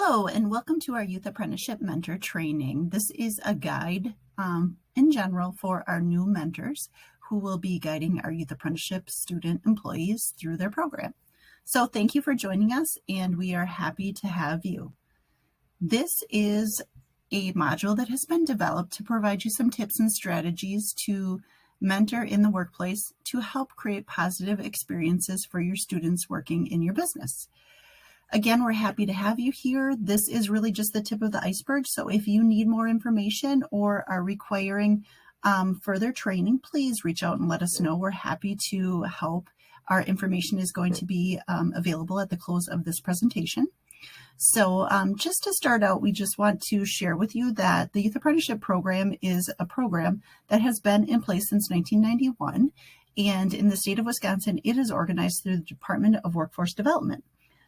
Hello, and welcome to our Youth Apprenticeship Mentor Training. This is a guide in general for our new mentors who will be guiding our Youth Apprenticeship student employees through their program. So thank you for joining us, and we are happy to have you. This is a module that has been developed to provide you some tips and strategies to mentor in the workplace to help create positive experiences for your students working in your business. Again, we're happy to have you here. This is really just the tip of the iceberg. So if you need more information or are requiring further training, please reach out and let us know. We're happy to help. Our information is going to be available at the close of this presentation. So just to start out, we just want to share with you that the Youth Apprenticeship Program is a program that has been in place since 1991. And in the state of Wisconsin, it is organized through the Department of Workforce Development.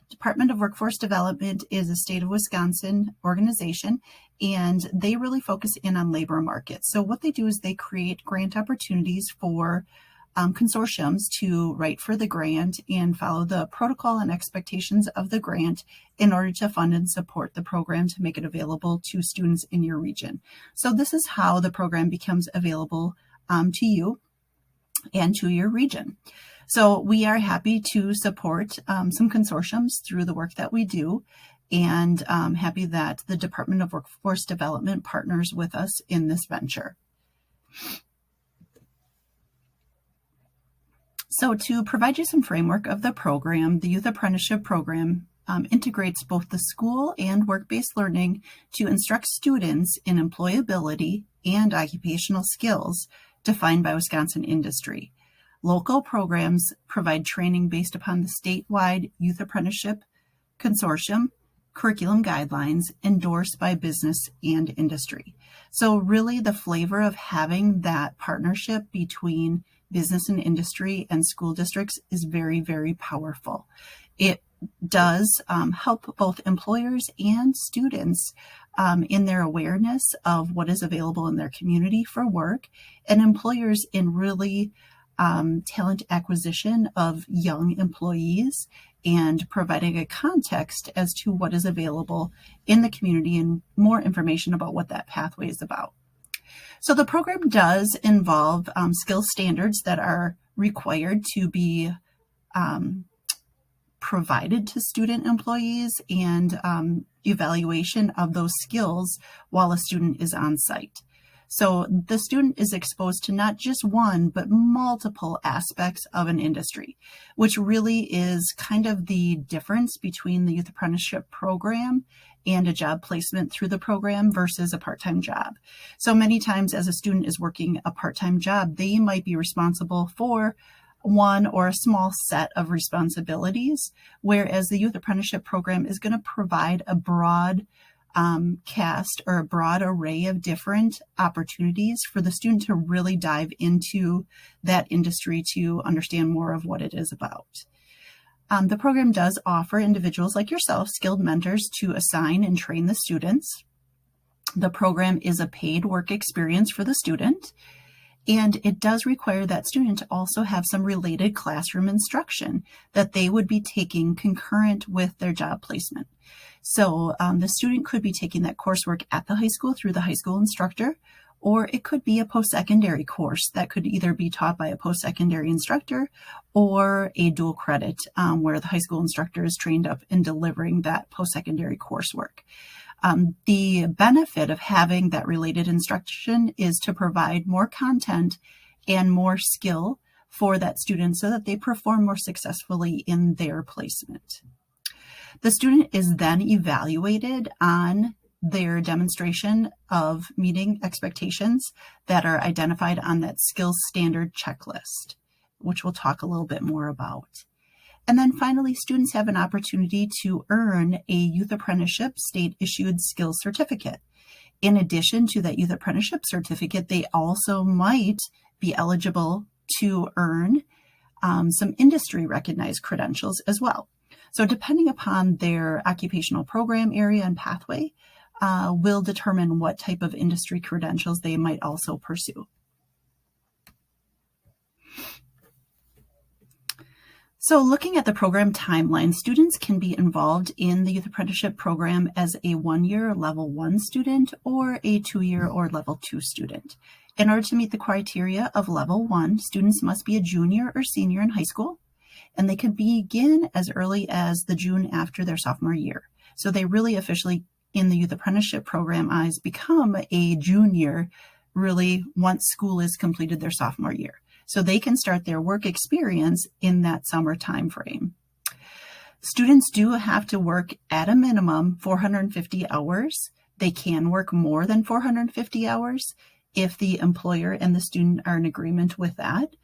Department of Workforce Development is a state of Wisconsin organization, and they really focus in on labor markets. So what they do is they create grant opportunities for consortiums to write for the grant and follow the protocol and expectations of the grant in order to fund and support the program to make it available to students in your region. So this is how the program becomes available to you and to your region. So we are happy to support some consortiums through the work that we do, and happy that the Department of Workforce Development partners with us in this venture. So to provide you some framework of the program, the Youth Apprenticeship Program integrates both the school and work-based learning to instruct students in employability and occupational skills defined by Wisconsin industry. Local programs provide training based upon the statewide Youth Apprenticeship Consortium curriculum guidelines endorsed by business and industry. So really the flavor of having that partnership between business and industry and school districts is very, very powerful. It does help both employers and students in their awareness of what is available in their community for work, and employers in really talent acquisition of young employees and providing a context as to what is available in the community and more information about what that pathway is about. So the program does involve skill standards that are required to be provided to student employees and evaluation of those skills while a student is on site. So the student is exposed to not just one, but multiple aspects of an industry, which really is kind of the difference between the Youth Apprenticeship Program and a job placement through the program versus a part-time job. So many times as a student is working a part-time job, they might be responsible for one or a small set of responsibilities, whereas the Youth Apprenticeship Program is going to provide a broad cast or a broad array of different opportunities for the student to really dive into that industry to understand more of what it is about. The program does offer individuals like yourself skilled mentors to assign and train the students. The program is a paid work experience for the student, and it does require that student to also have some related classroom instruction that they would be taking concurrent with their job placement. So the student could be taking that coursework at the high school through the high school instructor, or it could be a post-secondary course that could either be taught by a post-secondary instructor or a dual credit where the high school instructor is trained up in delivering that post-secondary coursework. The benefit of having that related instruction is to provide more content and more skill for that student so that they perform more successfully in their placement. The student is then evaluated on their demonstration of meeting expectations that are identified on that skills standard checklist, which we'll talk a little bit more about. And then finally, students have an opportunity to earn a Youth Apprenticeship state-issued skills certificate. In addition to that Youth Apprenticeship certificate, they also might be eligible to earn some industry-recognized credentials as well. So depending upon their occupational program area and pathway, will determine what type of industry credentials they might also pursue. So looking at the program timeline, students can be involved in the Youth Apprenticeship program as a 1-year Level 1 student or a 2-year or Level 2 student. In order to meet the criteria of Level 1, students must be a junior or senior in high school, and they can begin as early as the June after their sophomore year. So they really officially, in the Youth Apprenticeship program eyes, become a junior really once school is completed their sophomore year. So they can start their work experience in that summer time frame. Students do have to work at a minimum 450 hours. They can work more than 450 hours if the employer and the student are in agreement with that.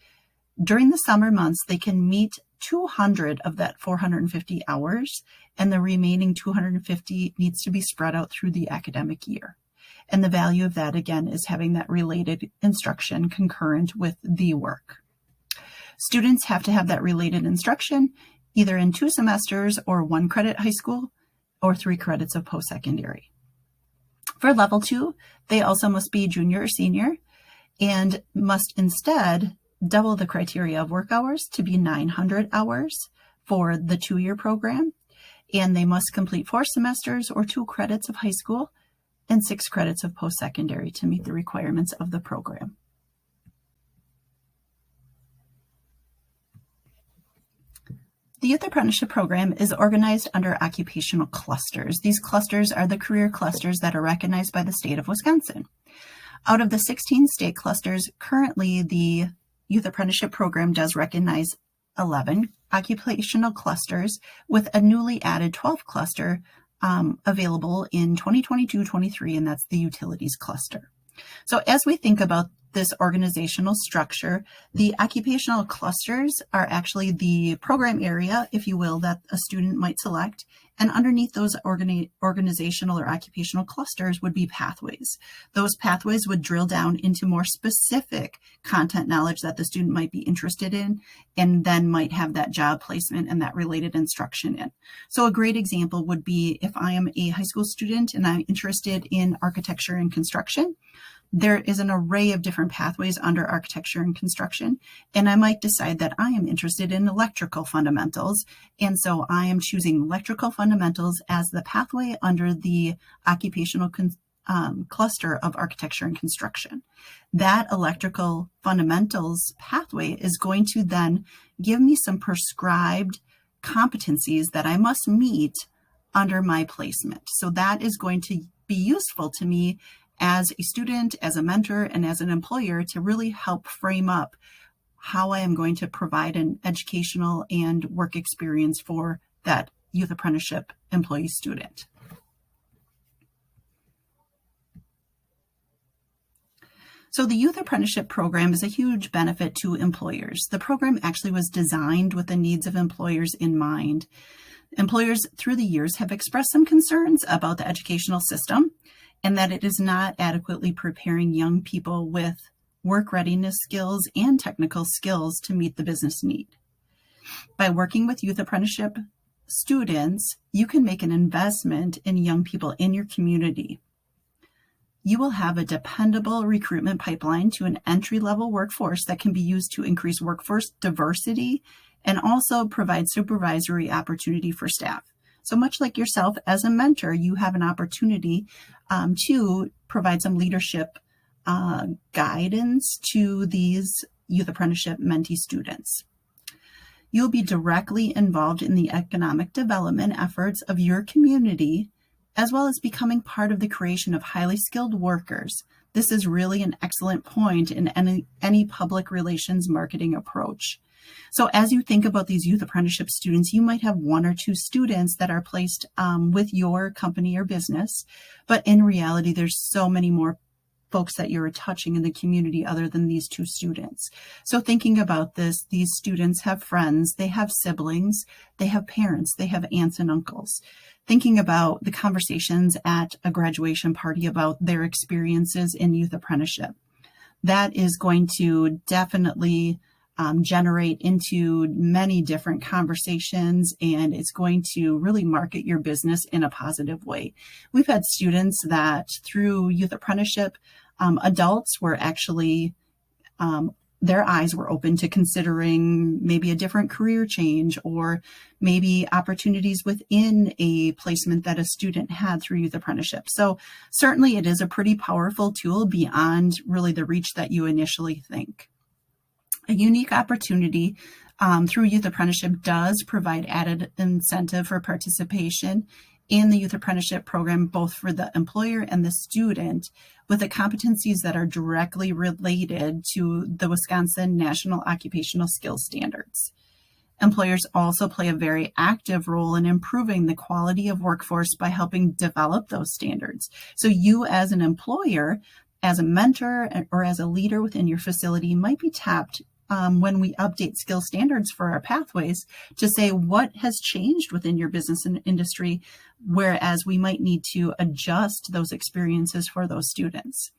During the summer months, they can meet 200 of that 450 hours, and the remaining 250 needs to be spread out through the academic year. And the value of that, again, is having that related instruction concurrent with the work. Students have to have that related instruction either in 2 semesters or 1 credit high school or 3 credits of post-secondary. For Level 2, they also must be junior or senior and must instead double the criteria of work hours to be 900 hours for the 2-year program. And they must complete 4 semesters or 2 credits of high school and 6 credits of post-secondary to meet the requirements of the program. The Youth Apprenticeship program is organized under occupational clusters. These clusters are the career clusters that are recognized by the state of Wisconsin. Out of the 16 state clusters, currently the Youth Apprenticeship program does recognize 11 occupational clusters with a newly added 12th cluster available in 2022-23, and that's the utilities cluster. So as we think about this organizational structure, the occupational clusters are actually the program area, if you will, that a student might select. And underneath those organizational or occupational clusters would be pathways. Those pathways would drill down into more specific content knowledge that the student might be interested in, and then might have that job placement and that related instruction in. So a great example would be if I am a high school student and I'm interested in architecture and construction. There is an array of different pathways under architecture and construction, and I might decide that I am interested in electrical fundamentals, and so I am choosing electrical fundamentals as the pathway under the occupational cluster of architecture and construction. That electrical fundamentals pathway is going to then give me some prescribed competencies that I must meet under my placement. So that is going to be useful to me as a student, as a mentor, and as an employer to really help frame up how I am going to provide an educational and work experience for that youth apprenticeship employee student. So the Youth Apprenticeship program is a huge benefit to employers. The program actually was designed with the needs of employers in mind. Employers through the years have expressed some concerns about the educational system and that it is not adequately preparing young people with work readiness skills and technical skills to meet the business need. By working with youth apprenticeship students, you can make an investment in young people in your community. You will have a dependable recruitment pipeline to an entry-level workforce that can be used to increase workforce diversity and also provide supervisory opportunity for staff. So much like yourself as a mentor, you have an opportunity to provide some leadership guidance to these youth apprenticeship mentee students. You'll be directly involved in the economic development efforts of your community, as well as becoming part of the creation of highly skilled workers. This is really an excellent point in any public relations marketing approach. So as you think about these youth apprenticeship students, you might have 1 or 2 students that are placed with your company or business, but in reality, there's so many more folks that you're touching in the community other than these 2 students. So thinking about this, these students have friends, they have siblings, they have parents, they have aunts and uncles. Thinking about the conversations at a graduation party about their experiences in youth apprenticeship. That is going to definitely generate into many different conversations, and it's going to really market your business in a positive way. We've had students that through youth apprenticeship, adults were actually their eyes were open to considering maybe a different career change or maybe opportunities within a placement that a student had through Youth Apprenticeship. So certainly it is a pretty powerful tool beyond really the reach that you initially think. A unique opportunity through Youth Apprenticeship does provide added incentive for participation in the Youth Apprenticeship program, both for the employer and the student, with the competencies that are directly related to the Wisconsin National Occupational Skills Standards. Employers also play a very active role in improving the quality of workforce by helping develop those standards. So you as an employer, as a mentor, or as a leader within your facility might be tapped when we update skill standards for our pathways to say what has changed within your business and industry, whereas we might need to adjust those experiences for those students.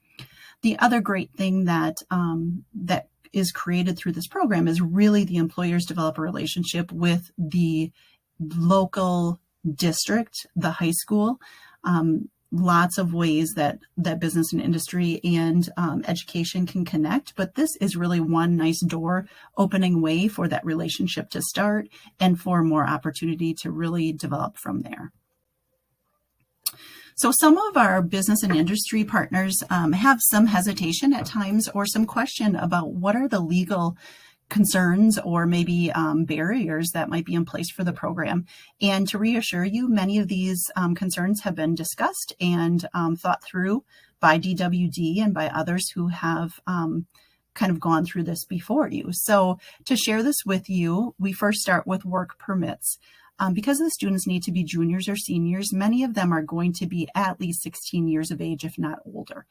The other great thing that is created through this program is really the employers develop a relationship with the local district, the high school. Lots of ways that business and industry and education can connect, but this is really one nice door opening way for that relationship to start and for more opportunity to really develop from there. So some of our business and industry partners have some hesitation at times or some question about what are the legal concerns or maybe barriers that might be in place for the program. And to reassure you, many of these concerns have been discussed and thought through by DWD and by others who have kind of gone through this before you. So to share this with you, we first start with work permits. Because the students need to be juniors or seniors, many of them are going to be at least 16 years of age, if not older.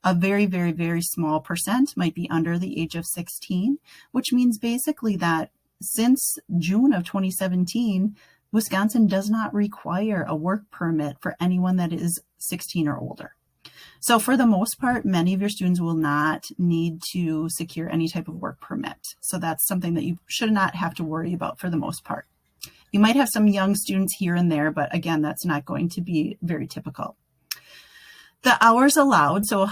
A very, very, very small percent might be under the age of 16, which means basically that since June of 2017, Wisconsin does not require a work permit for anyone that is 16 or older. So for the most part, many of your students will not need to secure any type of work permit. So that's something that you should not have to worry about for the most part. You might have some young students here and there, but again, that's not going to be very typical. The hours allowed. So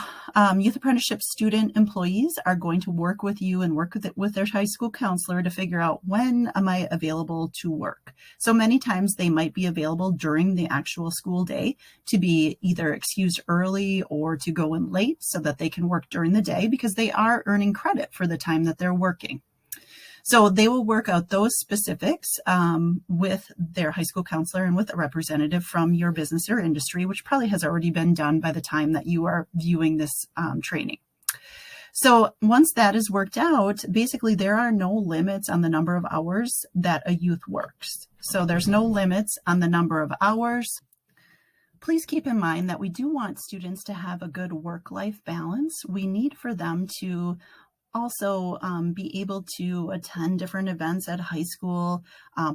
Youth Apprenticeship student employees are going to work with you and work with their high school counselor to figure out when am I available to work. So many times they might be available during the actual school day to be either excused early or to go in late so that they can work during the day because they are earning credit for the time that they're working. So they will work out those specifics with their high school counselor and with a representative from your business or industry, which probably has already been done by the time that you are viewing this training. So once that is worked out, basically there are no limits on the number of hours that a youth works. So there's no limits on the number of hours. Please keep in mind that we do want students to have a good work-life balance. We need for them to also be able to attend different events at high school,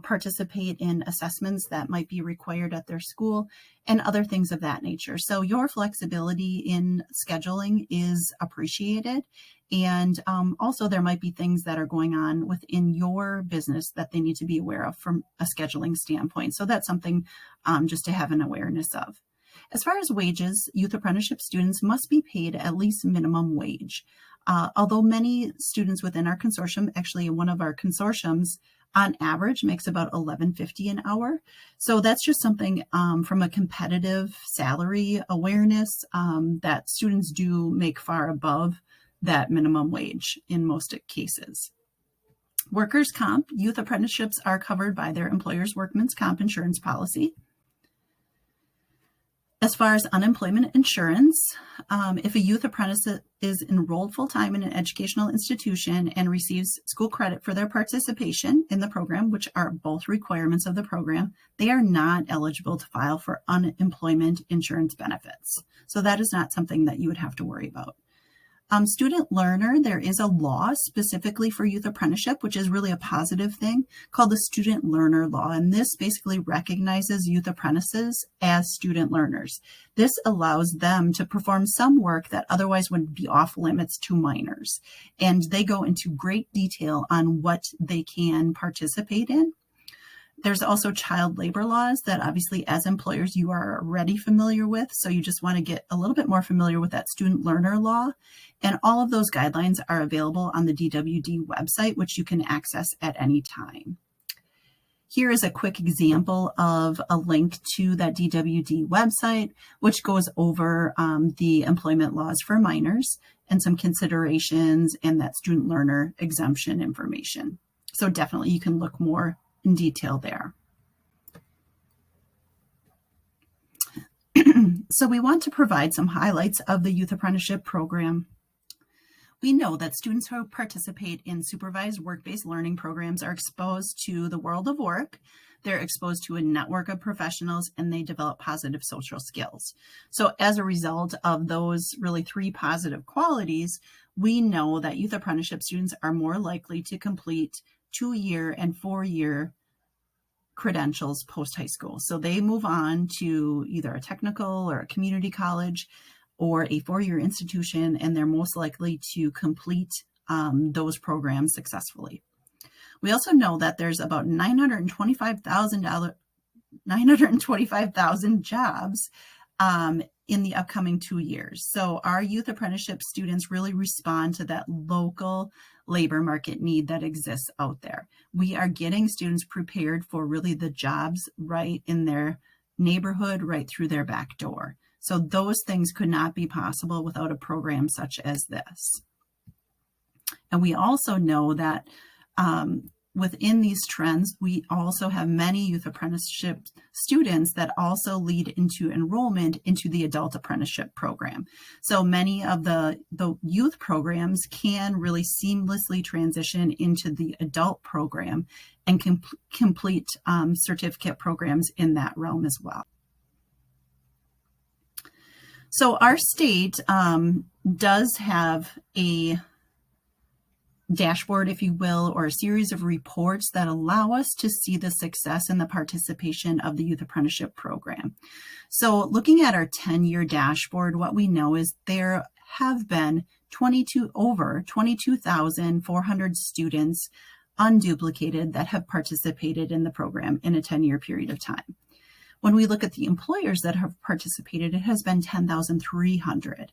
participate in assessments that might be required at their school, and other things of that nature. So your flexibility in scheduling is appreciated. And also there might be things that are going on within your business that they need to be aware of from a scheduling standpoint. So that's something just to have an awareness of. As far as wages, youth apprenticeship students must be paid at least minimum wage. Although many students within our consortium, actually one of our consortiums on average makes about $11.50 an hour. So that's just something from a competitive salary awareness that students do make far above that minimum wage in most cases. Workers' comp, youth apprenticeships are covered by their employer's workman's comp insurance policy. As far as unemployment insurance, if a youth apprentice is enrolled full-time in an educational institution and receives school credit for their participation in the program, which are both requirements of the program, they are not eligible to file for unemployment insurance benefits. So that is not something that you would have to worry about. Student learner, there is a law specifically for youth apprenticeship, which is really a positive thing, called the student learner law. And this basically recognizes youth apprentices as student learners. This allows them to perform some work that otherwise would be off limits to minors. And they go into great detail on what they can participate in. There's also child labor laws that obviously as employers you are already familiar with, so you just want to get a little bit more familiar with that student learner law. And all of those guidelines are available on the DWD website, which you can access at any time. Here is a quick example of a link to that DWD website, which goes over the employment laws for minors and some considerations and that student learner exemption information. So definitely you can look more in detail there. So we want to provide some highlights of the Youth Apprenticeship program. We know that students who participate in supervised work-based learning programs are exposed to the world of work, they're exposed to a network of professionals, and they develop positive social skills. So as a result of those really 3 positive qualities, we know that Youth Apprenticeship students are more likely to complete 2-year and 4-year credentials post-high school. So they move on to either a technical or a community college or a 4-year institution, and they're most likely to complete those programs successfully. We also know that there's about 925,000 jobs in the upcoming 2 years. So our Youth Apprenticeship students really respond to that local labor market need that exists out there. We are getting students prepared for really the jobs right in their neighborhood, right through their back door. So those things could not be possible without a program such as this. And we also know that within these trends, we also have many youth apprenticeship students that also lead into enrollment into the adult apprenticeship program. So many of the youth programs can really seamlessly transition into the adult program and complete certificate programs in that realm as well. So our state does have a dashboard, if you will, or a series of reports that allow us to see the success and the participation of the Youth Apprenticeship program. So looking at our 10-year dashboard, what we know is there have been over 22,400 students unduplicated that have participated in the program in a 10-year period of time. When we look at the employers that have participated, it has been 10,300.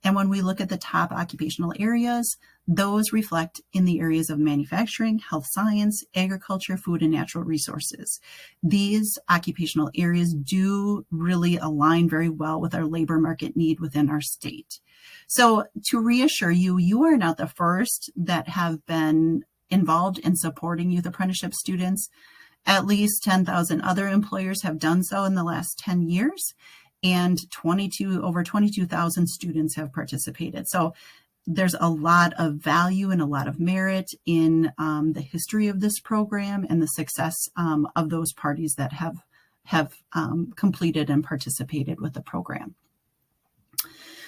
And when we look at the top occupational areas, those reflect in the areas of manufacturing, health science, agriculture, food, and natural resources. These occupational areas do really align very well with our labor market need within our state. So to reassure you, you are not the first that have been involved in supporting youth apprenticeship students. At least 10,000 other employers have done so in the last 10 years. And over 22,000 students have participated. So there's a lot of value and a lot of merit in the history of this program and the success of those parties that have completed and participated with the program.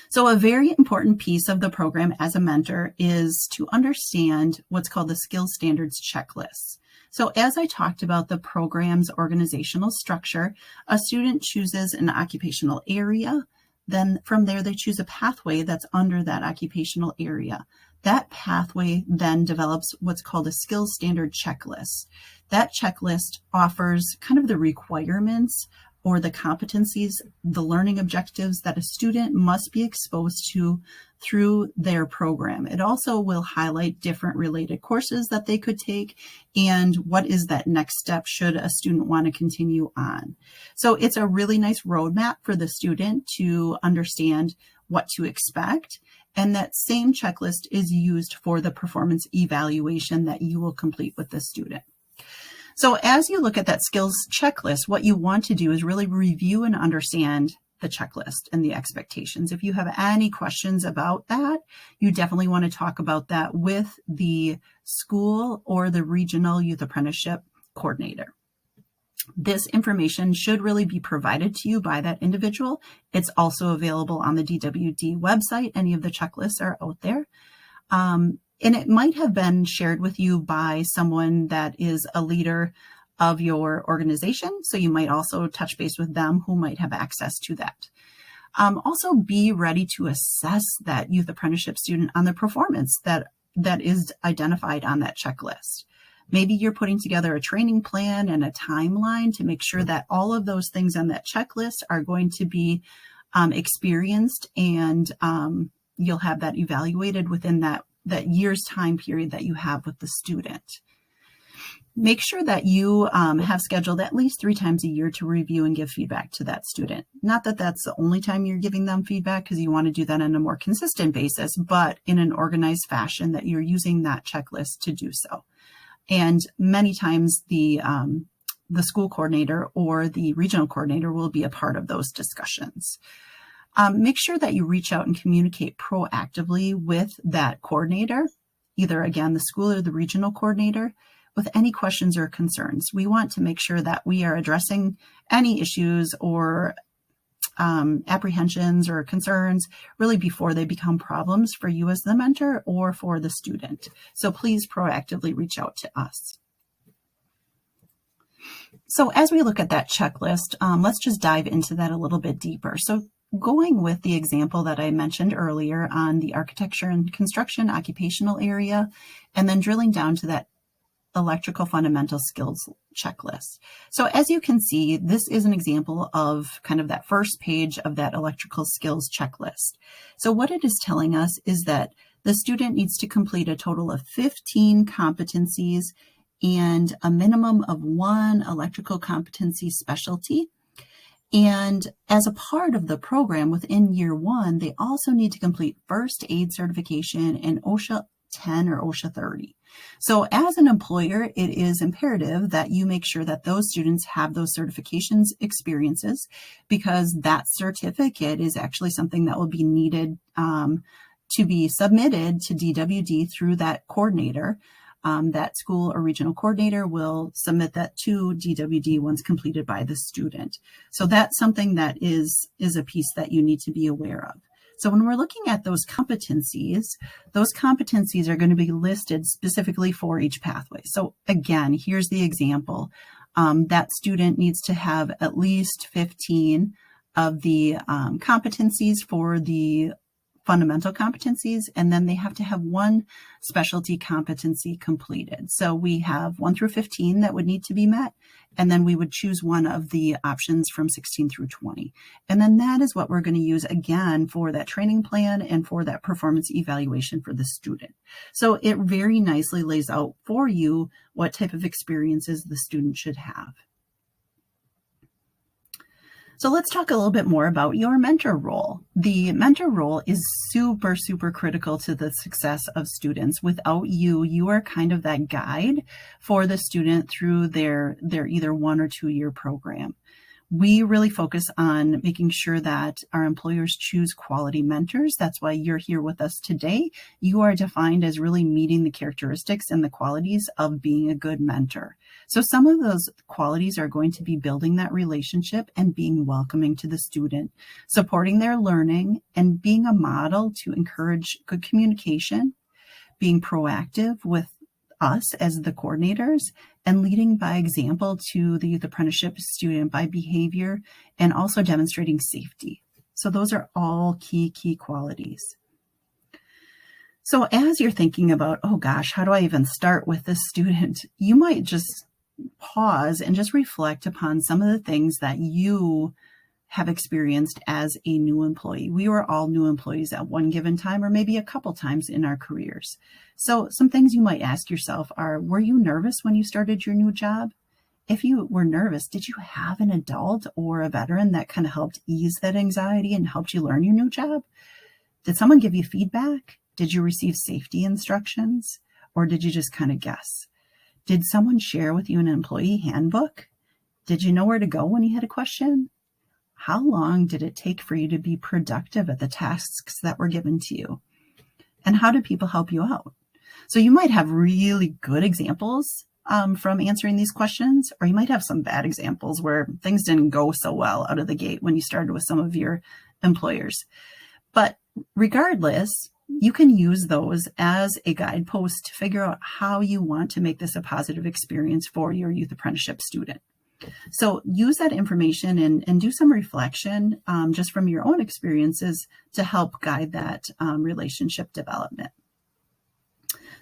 So a very important piece of the program as a mentor is to understand what's called the skills standards checklist. So as I talked about the program's organizational structure, a student chooses an occupational area. Then from there, they choose a pathway that's under that occupational area. That pathway then develops what's called a skills standard checklist. That checklist offers kind of the requirements or the competencies, the learning objectives that a student must be exposed to through their program. It also will highlight different related courses that they could take and what is that next step should a student want to continue on. So it's a really nice roadmap for the student to understand what to expect. And that same checklist is used for the performance evaluation that you will complete with the student. So as you look at that skills checklist, what you want to do is really review and understand the checklist and the expectations. If you have any questions about that, you definitely want to talk about that with the school or the regional youth apprenticeship coordinator. This information should really be provided to you by that individual. It's also available on the DWD website. Any of the checklists are out there. And it might have been shared with you by someone that is a leader of your organization. So you might also touch base with them who might have access to that. Also be ready to assess that youth apprenticeship student on the performance that is identified on that checklist. Maybe you're putting together a training plan and a timeline to make sure that all of those things on that checklist are going to be experienced, and you'll have that evaluated within that year's time period that you have with the student. Make sure that you have scheduled at least 3 times a year to review and give feedback to that student. Not that that's the only time you're giving them feedback, because you want to do that on a more consistent basis, but in an organized fashion that you're using that checklist to do so. And many times the school coordinator or the regional coordinator will be a part of those discussions. Make sure that you reach out and communicate proactively with that coordinator, either again, the school or the regional coordinator, with any questions or concerns. We want to make sure that we are addressing any issues or apprehensions or concerns really before they become problems for you as the mentor or for the student. So please proactively reach out to us. So as we look at that checklist, let's just dive into that a little bit deeper. So going with the example that I mentioned earlier on the architecture and construction occupational area, and then drilling down to that electrical fundamental skills checklist. So as you can see, this is an example of kind of that first page of that electrical skills checklist. So what it is telling us is that the student needs to complete a total of 15 competencies and a minimum of 1 electrical competency specialty. And as a part of the program within year 1, they also need to complete first aid certification in OSHA 10 or OSHA 30. So as an employer, it is imperative that you make sure that those students have those certifications experiences, because that certificate is actually something that will be needed to be submitted to DWD through that coordinator. That school or regional coordinator will submit that to DWD once completed by the student. So that's something that is a piece that you need to be aware of. So when we're looking at those competencies are going to be listed specifically for each pathway. So again, here's the example. That student needs to have at least 15 of the competencies for the fundamental competencies, and then they have to have 1 specialty competency completed. So we have 1 through 15 that would need to be met, and then we would choose one of the options from 16 through 20. And then that is what we're going to use again for that training plan and for that performance evaluation for the student. So it very nicely lays out for you what type of experiences the student should have. So let's talk a little bit more about your mentor role. The mentor role is super, super critical to the success of students. Without you, you are kind of that guide for the student through their either 1 or 2 year program. We really focus on making sure that our employers choose quality mentors. That's why you're here with us today. You are defined as really meeting the characteristics and the qualities of being a good mentor. So some of those qualities are going to be building that relationship and being welcoming to the student, supporting their learning, and being a model to encourage good communication, being proactive with us as the coordinators, and leading by example to the youth apprenticeship student by behavior, and also demonstrating safety. So those are all key qualities. So as you're thinking about, oh gosh, how do I even start with this student? You might just pause and just reflect upon some of the things that you have experienced as a new employee. We were all new employees at one given time, or maybe a couple times in our careers. So some things you might ask yourself are, were you nervous when you started your new job? If you were nervous, did you have an adult or a veteran that kind of helped ease that anxiety and helped you learn your new job? Did someone give you feedback? Did you receive safety instructions? Or did you just kind of guess? Did someone share with you an employee handbook? Did you know where to go when you had a question? How long did it take for you to be productive at the tasks that were given to you? And how did people help you out? So you might have really good examples from answering these questions, or you might have some bad examples where things didn't go so well out of the gate when you started with some of your employers. But regardless, you can use those as a guidepost to figure out how you want to make this a positive experience for your youth apprenticeship student. So use that information and do some reflection just from your own experiences to help guide that relationship development.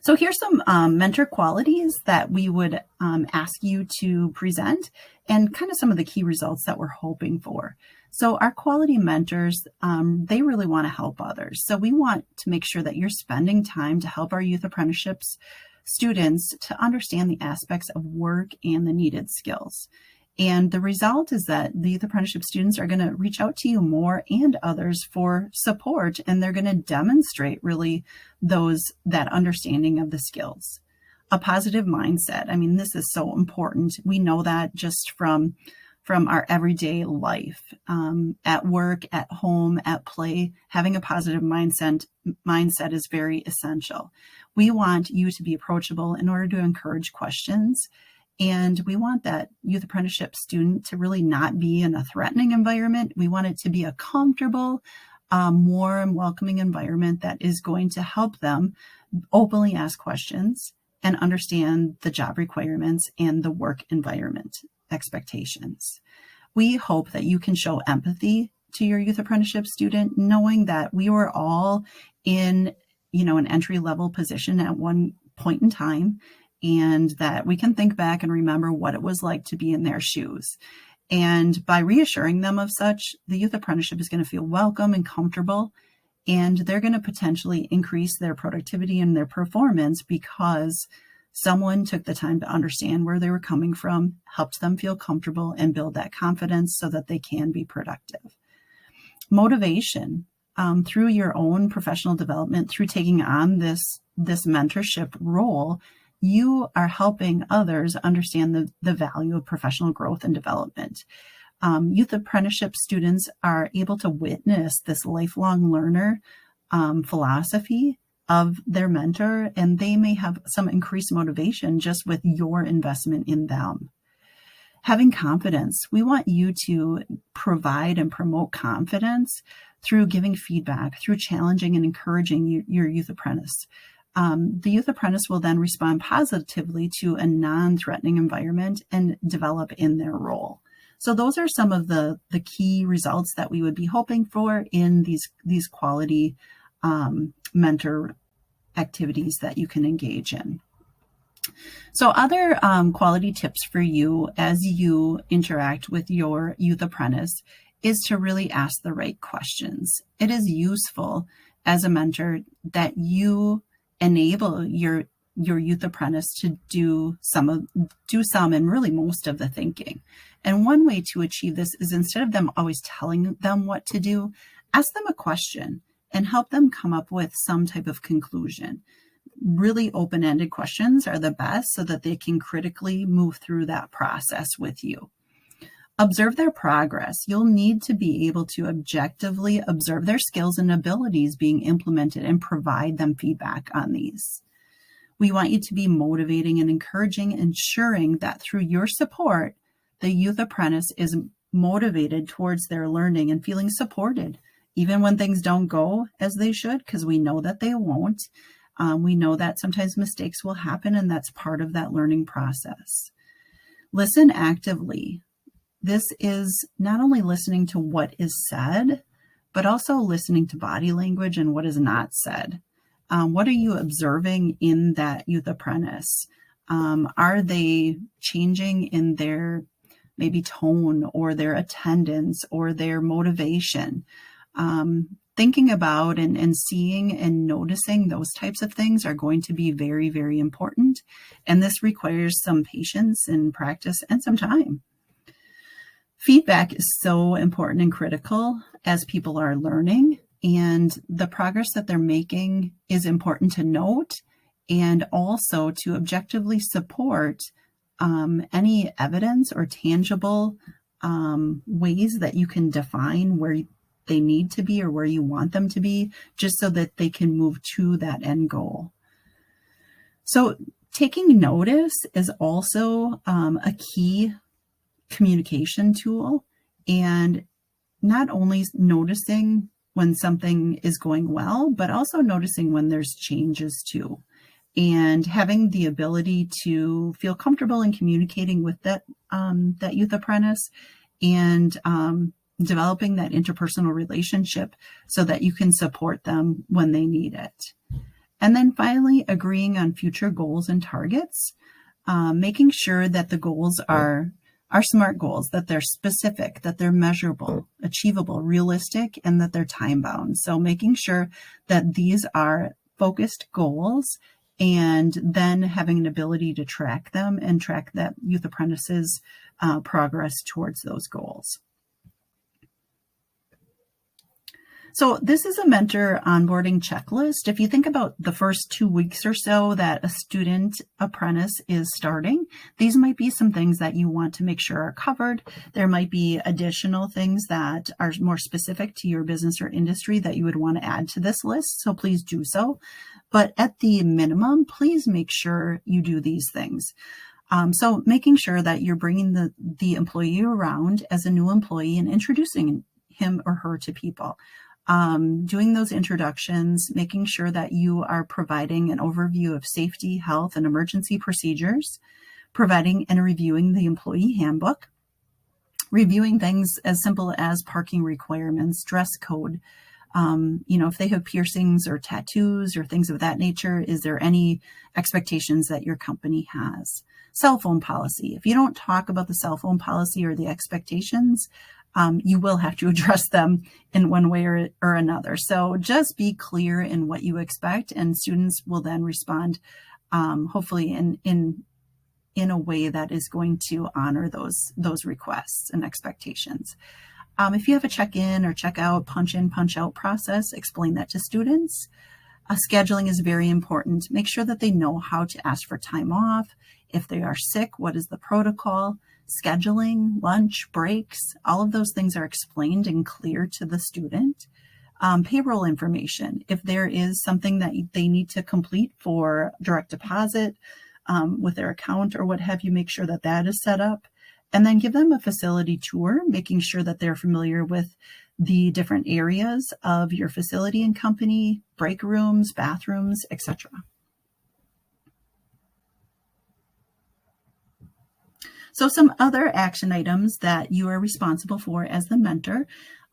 So here's some mentor qualities that we would ask you to present, and kind of some of the key results that we're hoping for. So our quality mentors, they really want to help others. So we want to make sure that you're spending time to help our youth apprenticeships students to understand the aspects of work and the needed skills. And the result is that the youth apprenticeship students are going to reach out to you more and others for support, and they're going to demonstrate really that understanding of the skills. A positive mindset. I mean, this is so important. We know that just from our everyday life, at work, at home, at play, having a positive mindset is very essential. We want you to be approachable in order to encourage questions. And we want that youth apprenticeship student to really not be in a threatening environment. We want it to be a comfortable, warm, welcoming environment that is going to help them openly ask questions and understand the job requirements and the work environment expectations. We hope that you can show empathy to your youth apprenticeship student, knowing that we were all in, an entry-level position at one point in time, and that we can think back and remember what it was like to be in their shoes. And by reassuring them of such, the youth apprenticeship is going to feel welcome and comfortable, and they're going to potentially increase their productivity and their performance because someone took the time to understand where they were coming from, helped them feel comfortable, and build that confidence so that they can be productive. Motivation. Through your own professional development, through taking on this mentorship role, you are helping others understand the value of professional growth and development. Youth apprenticeship students are able to witness this lifelong learner philosophy of their mentor, and they may have some increased motivation just with your investment in them. Having confidence. We want you to provide and promote confidence through giving feedback, through challenging and encouraging your youth apprentice. The youth apprentice will then respond positively to a non-threatening environment and develop in their role. So those are some of the key results that we would be hoping for in these quality mentor activities that you can engage in. So other quality tips for you as you interact with your youth apprentice is to really ask the right questions. It is useful as a mentor that you enable your youth apprentice to do some and really most of the thinking. And one way to achieve this is, instead of them always telling them what to do, ask them a question and help them come up with some type of conclusion. Really open-ended questions are the best so that they can critically move through that process with you. Observe their progress. You'll need to be able to objectively observe their skills and abilities being implemented and provide them feedback on these. We want you to be motivating and encouraging, ensuring that through your support, the youth apprentice is motivated towards their learning and feeling supported, even when things don't go as they should, because we know that they won't. We know that sometimes mistakes will happen, and that's part of that learning process. Listen actively. This is not only listening to what is said, but also listening to body language and what is not said. What are you observing in that youth apprentice? Are they changing in their maybe tone or their attendance or their motivation? Thinking about and seeing and noticing those types of things are going to be very, very important. And this requires some patience and practice and some time. Feedback is so important and critical as people are learning, and the progress that they're making is important to note, and also to objectively support any evidence or tangible ways that you can define where they need to be or where you want them to be, just so that they can move to that end goal. So taking notice is also a key communication tool, and not only noticing when something is going well, but also noticing when there's changes too, and having the ability to feel comfortable in communicating with that youth apprentice, and developing that interpersonal relationship so that you can support them when they need it. And then finally, agreeing on future goals and targets, making sure that the goals are SMART goals, that they're specific, that they're measurable, achievable, realistic, and that they're time bound. So making sure that these are focused goals and then having an ability to track them and track that youth apprentices' progress towards those goals. So this is a mentor onboarding checklist. If you think about the first 2 weeks or so that a student apprentice is starting, these might be some things that you want to make sure are covered. There might be additional things that are more specific to your business or industry that you would want to add to this list. So please do so. But at the minimum, please make sure you do these things. So making sure that you're bringing the employee around as a new employee and introducing him or her to people. Doing those introductions, making sure that you are providing an overview of safety, health, and emergency procedures, providing and reviewing the employee handbook, reviewing things as simple as parking requirements, dress code. If they have piercings or tattoos or things of that nature, is there any expectations that your company has? Cell phone policy. If you don't talk about the cell phone policy or the expectations, you will have to address them in one way or another. So just be clear in what you expect, and students will then respond, hopefully in a way that is going to honor those requests and expectations. If you have a check-in or check-out, punch-in, punch-out process, explain that to students. Scheduling is very important. Make sure that they know how to ask for time off. If they are sick, what is the protocol? Scheduling, lunch, breaks, all of those things are explained and clear to the student. Payroll information. If there is something that they need to complete for direct deposit with their account or what have you, make sure that that is set up. And then give them a facility tour, making sure that they're familiar with the different areas of your facility and company, break rooms, bathrooms, etc. So some other action items that you are responsible for as the mentor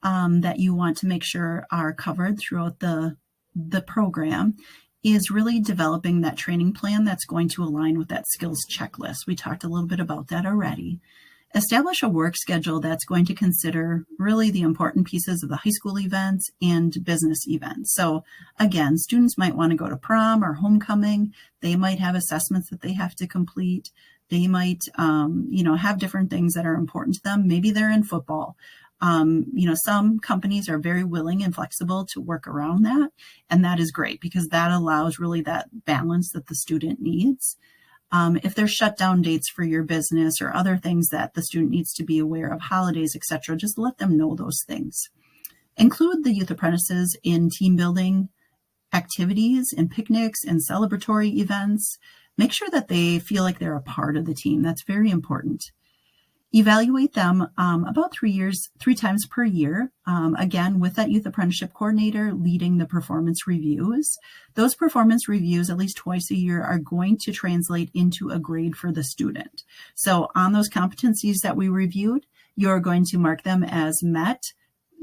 that you want to make sure are covered throughout the program is really developing that training plan that's going to align with that skills checklist. We talked a little bit about that already. Establish a work schedule that's going to consider really the important pieces of the high school events and business events. So again, students might want to go to prom or homecoming. They might have assessments that they have to complete. They might, have different things that are important to them. Maybe they're in football. Some companies are very willing and flexible to work around that. And that is great because that allows really that balance that the student needs. If there's shutdown dates for your business or other things that the student needs to be aware of, holidays, etc., just let them know those things. Include the youth apprentices in team building activities and picnics and celebratory events. Make sure that they feel like they're a part of the team. That's very important. Evaluate them about 3 times per year, again, with that youth apprenticeship coordinator leading the performance reviews. Those performance reviews, at least twice a year, are going to translate into a grade for the student. So on those competencies that we reviewed, you're going to mark them as met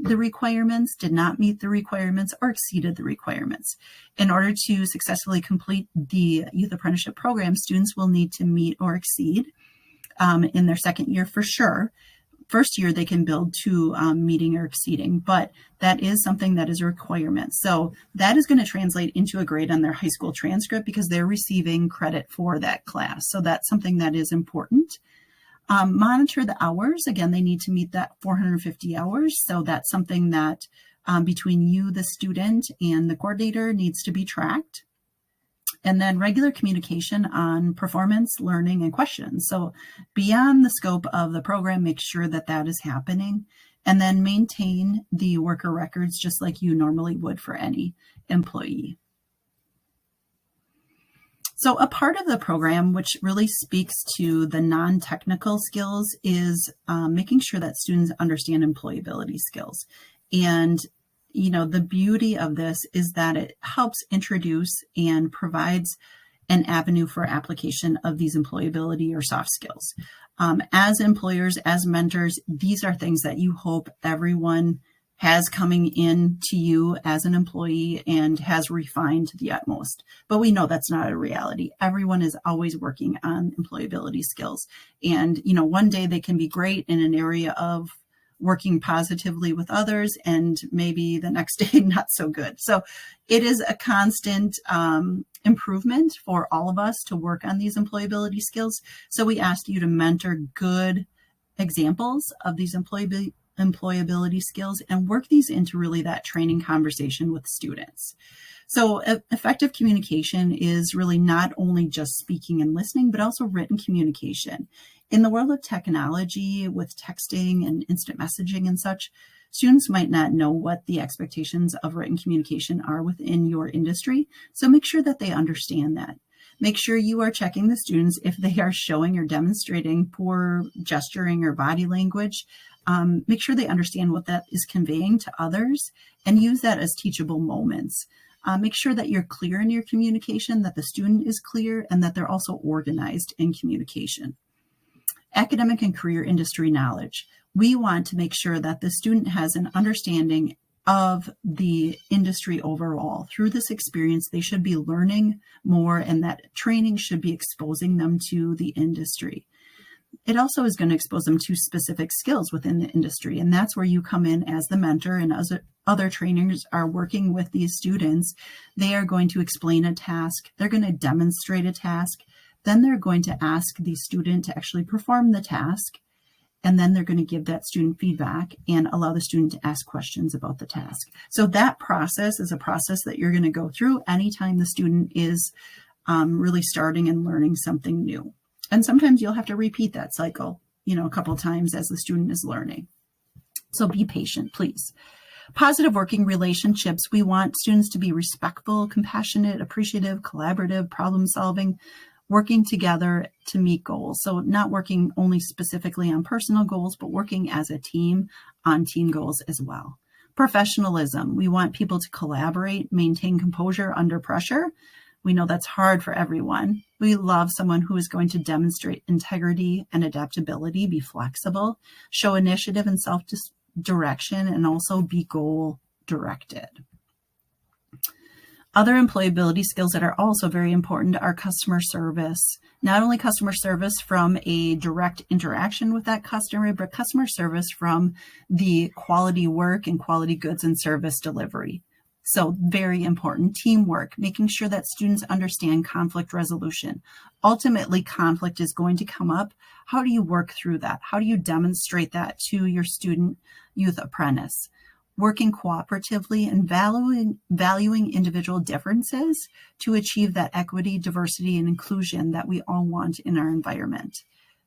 the requirements, did not meet the requirements, or exceeded the requirements. In order to successfully complete the youth apprenticeship program, students will need to meet or exceed in their second year for sure. First year, they can build to meeting or exceeding, but that is something that is a requirement. So that is going to translate into a grade on their high school transcript because they're receiving credit for that class. So that's something that is important. Monitor the hours. Again, they need to meet that 450 hours. So that's something that between you, the student, and the coordinator needs to be tracked. And then regular communication on performance, learning, and questions. So beyond the scope of the program, make sure that that is happening. And then maintain the worker records just like you normally would for any employee. So a part of the program, which really speaks to the non-technical skills, is making sure that students understand employability skills. And the beauty of this is that it helps introduce and provides an avenue for application of these employability or soft skills. As employers, as mentors, these are things that you hope everyone has coming in to you as an employee and has refined to the utmost. But we know that's not a reality. Everyone is always working on employability skills. And, one day they can be great in an area of working positively with others, and maybe the next day not so good. So it is a constant improvement for all of us to work on these employability skills. So we ask you to mentor good examples of these employability skills and work these into really that training conversation with students. So effective communication is really not only just speaking and listening, but also written communication. In the world of technology, with texting and instant messaging and such, students might not know what the expectations of written communication are within your industry. So make sure that they understand that. Make sure you are checking the students if they are showing or demonstrating poor gesturing or body language. Make sure they understand what that is conveying to others and use that as teachable moments. Make sure that you're clear in your communication, that the student is clear, and that they're also organized in communication. Academic and career industry knowledge. We want to make sure that the student has an understanding of the industry overall. Through this experience, they should be learning more, and that training should be exposing them to the industry. It also is going to expose them to specific skills within the industry, and that's where you come in as the mentor, and as other trainers are working with these students. They are going to explain a task, they're going to demonstrate a task, then they're going to ask the student to actually perform the task, and then they're going to give that student feedback and allow the student to ask questions about the task. So that process is a process that you're going to go through anytime the student is really starting and learning something new. And sometimes you'll have to repeat that cycle, a couple of times as the student is learning. So be patient, please. Positive working relationships. We want students to be respectful, compassionate, appreciative, collaborative, problem solving, working together to meet goals. So not working only specifically on personal goals, but working as a team on team goals as well. Professionalism. We want people to collaborate, maintain composure under pressure. We know that's hard for everyone. We love someone who is going to demonstrate integrity and adaptability, be flexible, show initiative and self-direction, and also be goal-directed. Other employability skills that are also very important are customer service. Not only customer service from a direct interaction with that customer, but customer service from the quality work and quality goods and service delivery. So very important. Teamwork, making sure that students understand conflict resolution. Ultimately, conflict is going to come up. How do you work through that? How do you demonstrate that to your student, youth apprentice? Working cooperatively and valuing individual differences to achieve that equity, diversity, and inclusion that we all want in our environment.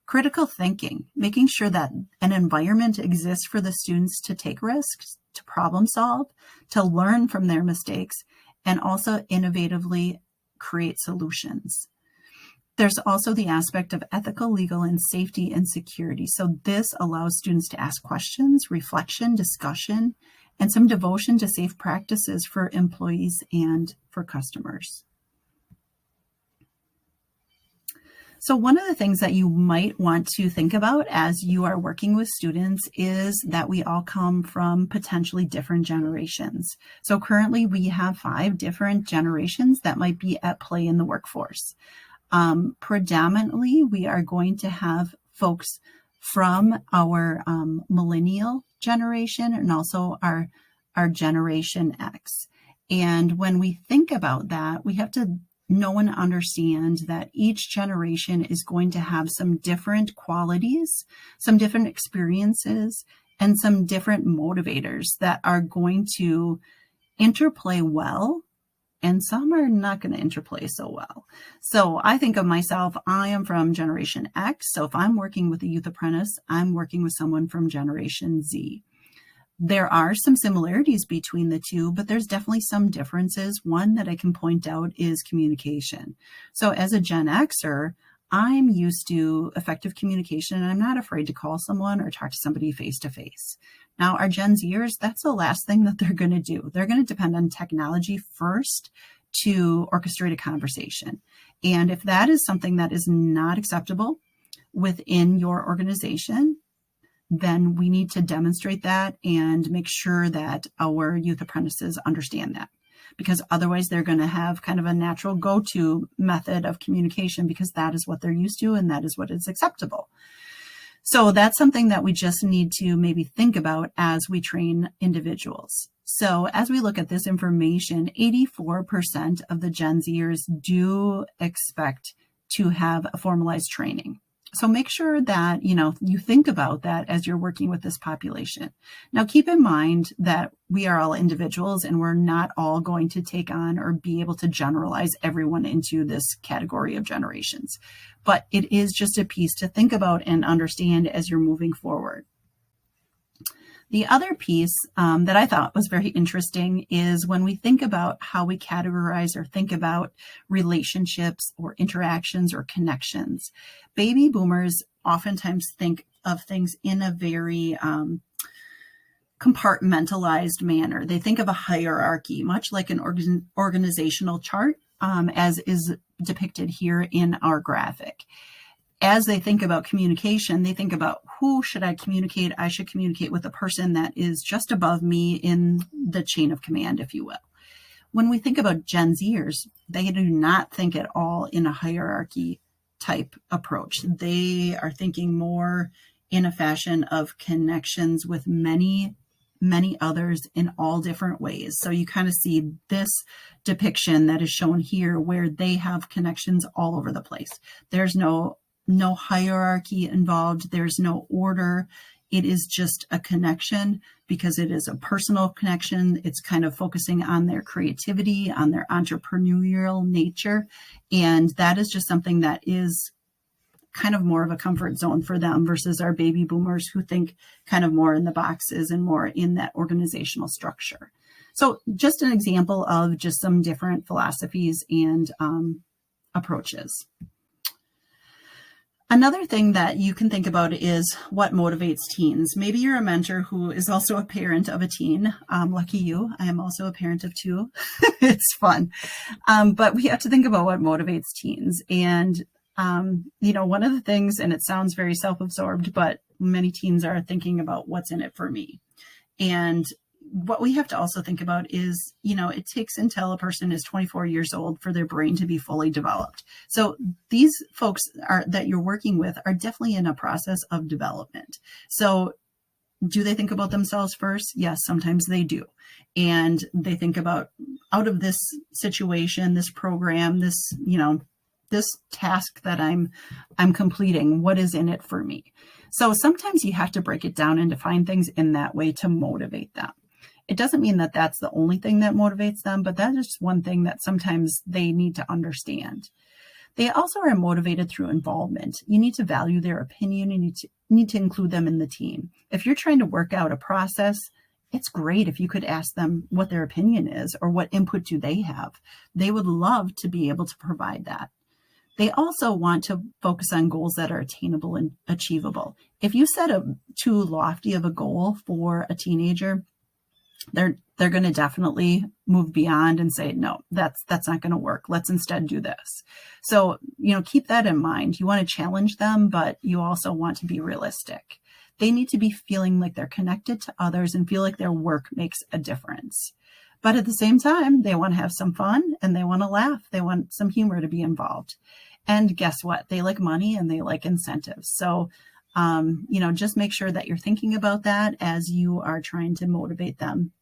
Critical thinking, making sure that an environment exists for the students to take risks, to problem solve, to learn from their mistakes, and also innovatively create solutions. There's also the aspect of ethical, legal, and safety and security. So this allows students to ask questions, reflection, discussion, and some devotion to safe practices for employees and for customers. So one of the things that you might want to think about as you are working with students is that we all come from potentially different generations. So currently we have 5 different generations that might be at play in the workforce. Predominantly, we are going to have folks from our millennial generation and also our Generation X. And when we think about that, we have to know and understand that each generation is going to have some different qualities, some different experiences, and some different motivators that are going to interplay well, and some are not going to interplay so well. So I think of myself, I am from Generation X. So if I'm working with a youth apprentice, I'm working with someone from Generation Z. There are some similarities between the two, but there's definitely some differences. One that I can point out is communication. So as a Gen Xer, I'm used to effective communication, and I'm not afraid to call someone or talk to somebody face to face. Now, our Gen Zers, that's the last thing that they're going to do. They're going to depend on technology first to orchestrate a conversation. And if that is something that is not acceptable within your organization, then we need to demonstrate that and make sure that our youth apprentices understand that. Because otherwise they're going to have kind of a natural go-to method of communication because that is what they're used to and that is what is acceptable. So that's something that we just need to maybe think about as we train individuals. So as we look at this information, 84% of the Gen Zers do expect to have a formalized training. So make sure that, you think about that as you're working with this population. Now, keep in mind that we are all individuals and we're not all going to take on or be able to generalize everyone into this category of generations. But it is just a piece to think about and understand as you're moving forward. The other piece that I thought was very interesting is when we think about how we categorize or think about relationships or interactions or connections. Baby boomers oftentimes think of things in a very compartmentalized manner. They think of a hierarchy, much like an organizational chart, as is depicted here in our graphic. As they think about communication, they think about who should I communicate? I should communicate with a person that is just above me in the chain of command, if you will. When we think about Gen Zers, they do not think at all in a hierarchy type approach. They are thinking more in a fashion of connections with many others in all different ways. So you kind of see this depiction that is shown here where they have connections all over the place. There's no hierarchy involved. There's no order. It is just a connection because it is a personal connection. It's kind of focusing on their creativity, on their entrepreneurial nature. And that is just something that is kind of more of a comfort zone for them versus our baby boomers who think kind of more in the boxes and more in that organizational structure. So just an example of just some different philosophies and approaches. Another thing that you can think about is what motivates teens. Maybe you're a mentor who is also a parent of a teen. Lucky you. I am also a parent of two. It's fun. But we have to think about what motivates teens. And, one of the things, and it sounds very self-absorbed, but many teens are thinking about what's in it for me. And what we have to also think about is, it takes until a person is 24 years old for their brain to be fully developed. So these folks that you're working with are definitely in a process of development. So do they think about themselves first? Yes, sometimes they do. And they think about out of this situation, this program, this task that I'm completing, what is in it for me? So sometimes you have to break it down and define things in that way to motivate them. It doesn't mean that that's the only thing that motivates them, but that is just one thing that sometimes they need to understand. They also are motivated through involvement. You need to value their opinion and you need to include them in the team. If you're trying to work out a process, it's great if you could ask them what their opinion is or what input do they have. They would love to be able to provide that. They also want to focus on goals that are attainable and achievable. If you set a too lofty of a goal for a teenager, they're going to definitely move beyond and say, no, that's not going to work. Let's instead do this. So, keep that in mind. You want to challenge them, but you also want to be realistic. They need to be feeling like they're connected to others and feel like their work makes a difference. But at the same time, they want to have some fun and they want to laugh. They want some humor to be involved. And guess what? They like money and they like incentives. So, just make sure that you're thinking about that as you are trying to motivate them.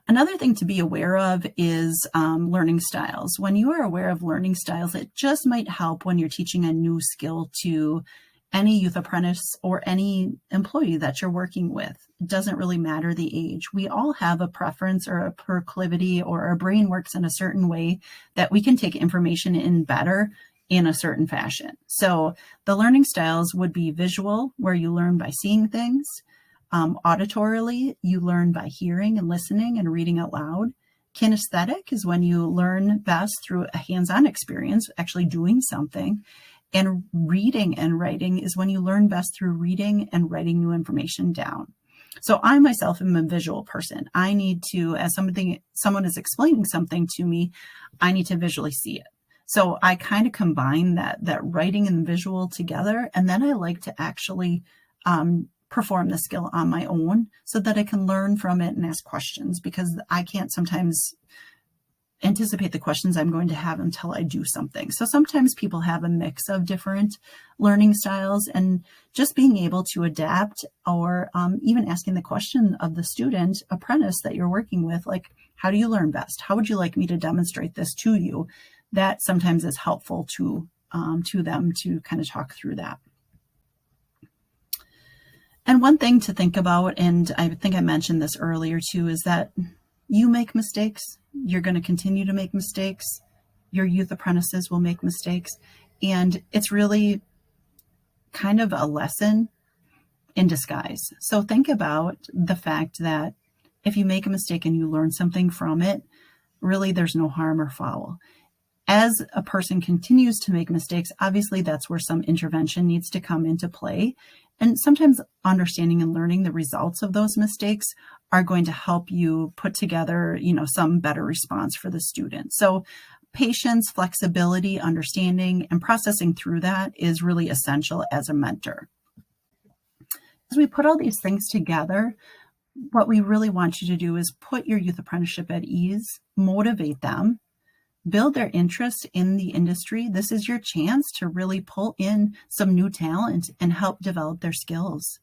Another thing to be aware of is learning styles. When you are aware of learning styles, it just might help when you're teaching a new skill to any youth apprentice or any employee that you're working with. It doesn't really matter the age. We all have a preference or a proclivity, or our brain works in a certain way that we can take information in better in a certain fashion. So the learning styles would be visual, where you learn by seeing things. Auditorily, you learn by hearing and listening and reading out loud. Kinesthetic is when you learn best through a hands-on experience, actually doing something. And reading and writing is when you learn best through reading and writing new information down. So I myself am a visual person. I need to, as someone is explaining something to me, I need to visually see it. So I kind of combine that writing and visual together, and then I like to actually perform the skill on my own so that I can learn from it and ask questions, because I can't sometimes anticipate the questions I'm going to have until I do something. So sometimes people have a mix of different learning styles, and just being able to adapt, or even asking the question of the student apprentice that you're working with, like, how do you learn best? How would you like me to demonstrate this to you? That sometimes is helpful to them to kind of talk through that. And one thing to think about, and I think I mentioned this earlier too, is that you make mistakes. You're going to continue to make mistakes. Your youth apprentices will make mistakes. And it's really kind of a lesson in disguise. So think about the fact that if you make a mistake and you learn something from it, really there's no harm or foul. As a person continues to make mistakes, obviously that's where some intervention needs to come into play. And sometimes understanding and learning the results of those mistakes are going to help you put together, some better response for the student. So patience, flexibility, understanding, and processing through that is really essential as a mentor. As we put all these things together, what we really want you to do is put your youth apprenticeship at ease, motivate them, build their interest in the industry. This is your chance to really pull in some new talent and help develop their skills.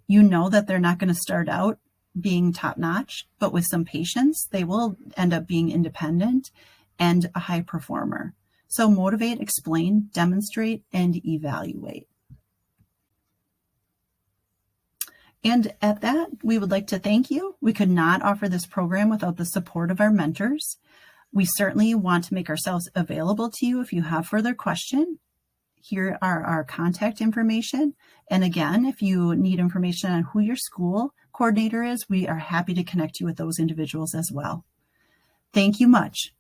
You know that they're not going to start out being top-notch, but with some patience, they will end up being independent and a high performer. So motivate, explain, demonstrate, and evaluate. And at that, we would like to thank you. We could not offer this program without the support of our mentors. We certainly want to make ourselves available to you if you have further questions. Here are our contact information. And again, if you need information on who your school coordinator is, we are happy to connect you with those individuals as well. Thank you much.